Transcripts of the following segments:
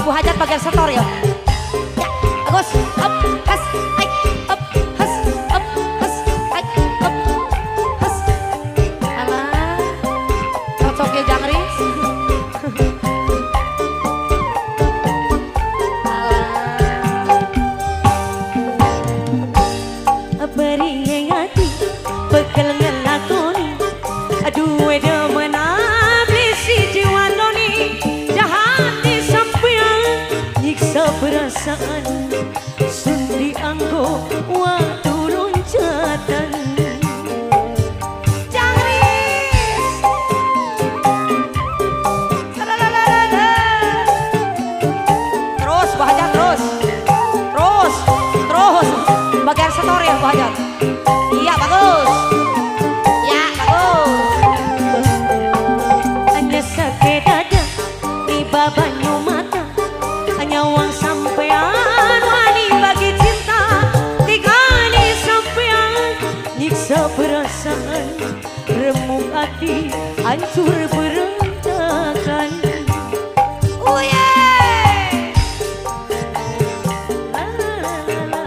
Bu Hajat bagian setor ya. Ya, bagus. Up, has, ai, up, has, up, has, ai, up, has. Alah, cocoknya jangris. Alah. Beri hati, bekal ngelakoni. Aduh, demen ablisi jiwa noni. Jahat di sampean, nyiksa perasaan. Sundi anggo waktu loncatan. Jangris. Lalalala. Terus, Bu Hajat, terus. Terus, terus. Bagian setor ya, Bu Hajat. Iya, bagus. Ya, bagus. Hanya sakit dada di babanyu mata. Hanya uang sampean wani bagi cinta. Tinggali sampean nyiksa perasaan. Remuk hati hancur berantakan. Uye. La, la, la, la.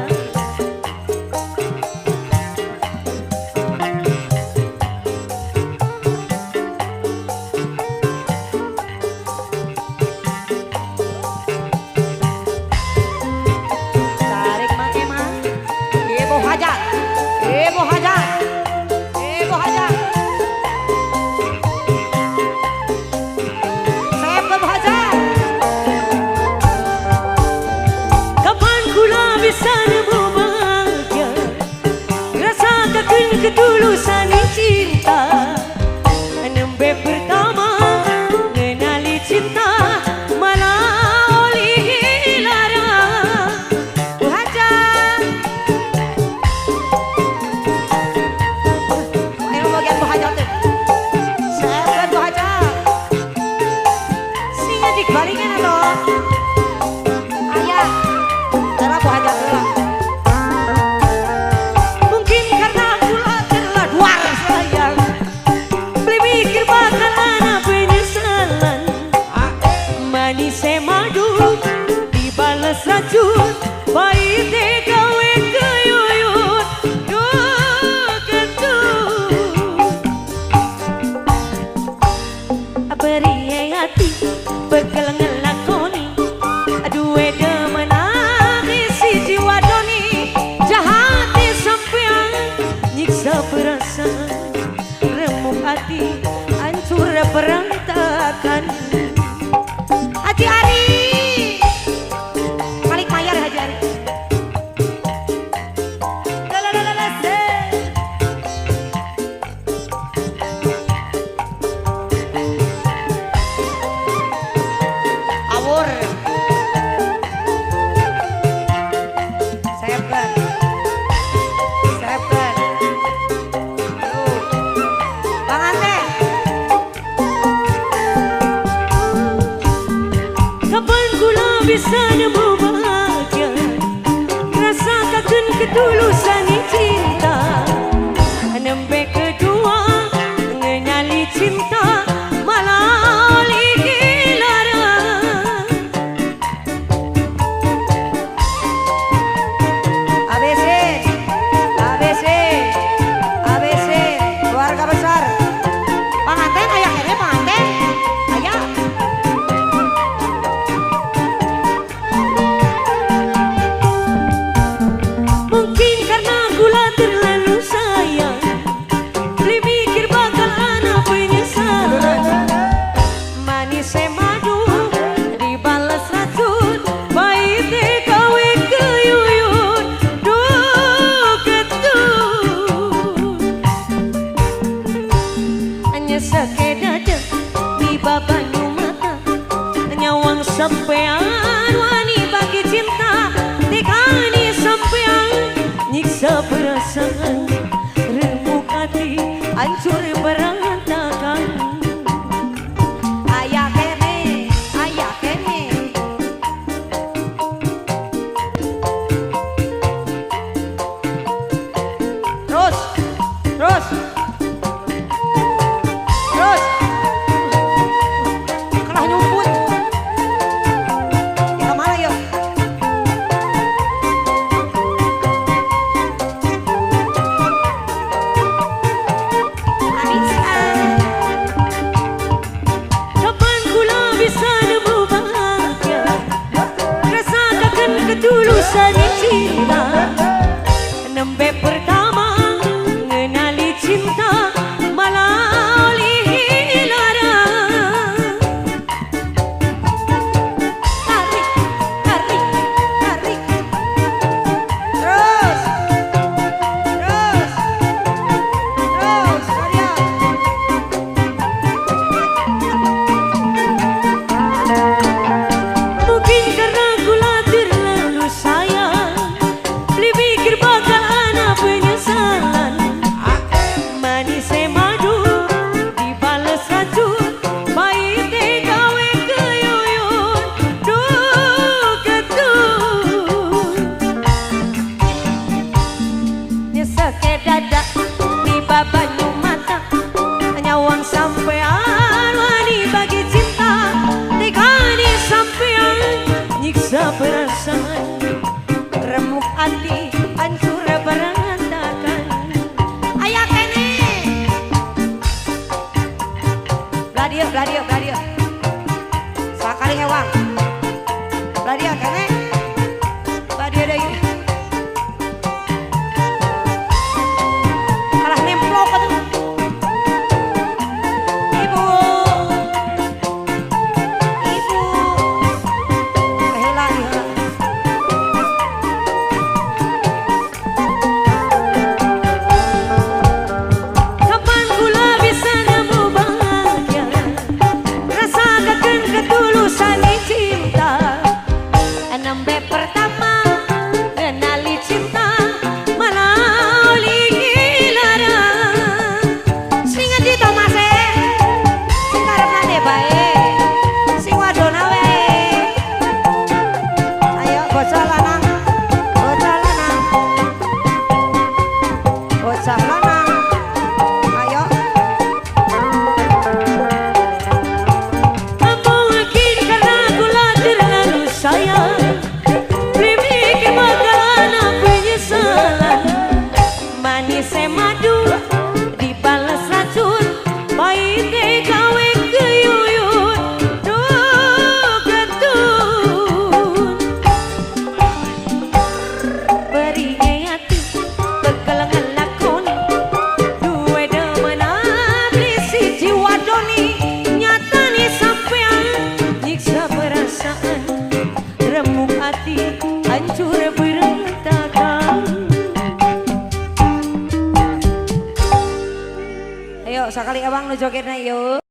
Tarik make mah. Bu Hajat. Bu Hajat. Bu Hajat. Sayap ke Bu Hajat. Kapan kula bisa nemu bahagia, rasakan ketulusan cinta. Nembe pertama mengenali cinta, malah oleh lara. Bu Hajat. Ayo bagian Bu Hajat tuh. Sayap Bu Hajat. Singa dikbalingin atau? Ayah. Darah Bu Hajat dulu. Mungkin karena pula telah luar sayang. Beli mikir bakal anak penyesalan. Manis madu dibalas racun. Pahit gawe keyuyut. Duh ketuh. Beri hati bekal ngelakoni. Aduh demen si jiwa doni. Jahat di sampean nyiksa perasaan. Remuk hati hancur berantakan. Haji Ari balik mayar Haji Ari. Lalalala, se. Awur. Sayapkan. Sayapkan. Yuk. Bang Ante. Kapan kula bisa nemu bahagia, rasakan ketulusan cinta. Nembe kedua mengenali cinta, malah oleh lara. ABC, ABC, ABC, keluarga besar. Pengantin ayah kene pengantin. Ayah. Mungkin karena gula terlalu sayang, beli mikir bakal anak penyesalan. Manis madu dibalas racun. Pahit gawe keyuyut. Duh ketuh. Hanya sakit dada di babanyu mata. Nyawang sampean wani bagi cinta. Tinggali sampean nyiksa perasaan. Remuk hati hancur berantakan. Ayah kene, ayah kene. Terus, terus, terus. Kalah nyumput. Badia kan Badia deh kalah nemplok tuh ibu kehilang ya kapan kula bisa nemu bahagia rasakan ketulusan cinta nembe pertama kenali cinta malah oli larang sing ngendi to Mas sing karepane bae sing wadona we ayo bocah lanang ayo apa mungkin karena gula terlalu sayang madu dibalas racun pahitnya gawe keyuyut duh ketun beri hati bekal ngelakon duwe demenan si jiwa doni nyata nih sampean nyiksa perasaan remuk hati hancur berantakan. Ayo sekali abang nu jogetna yuk.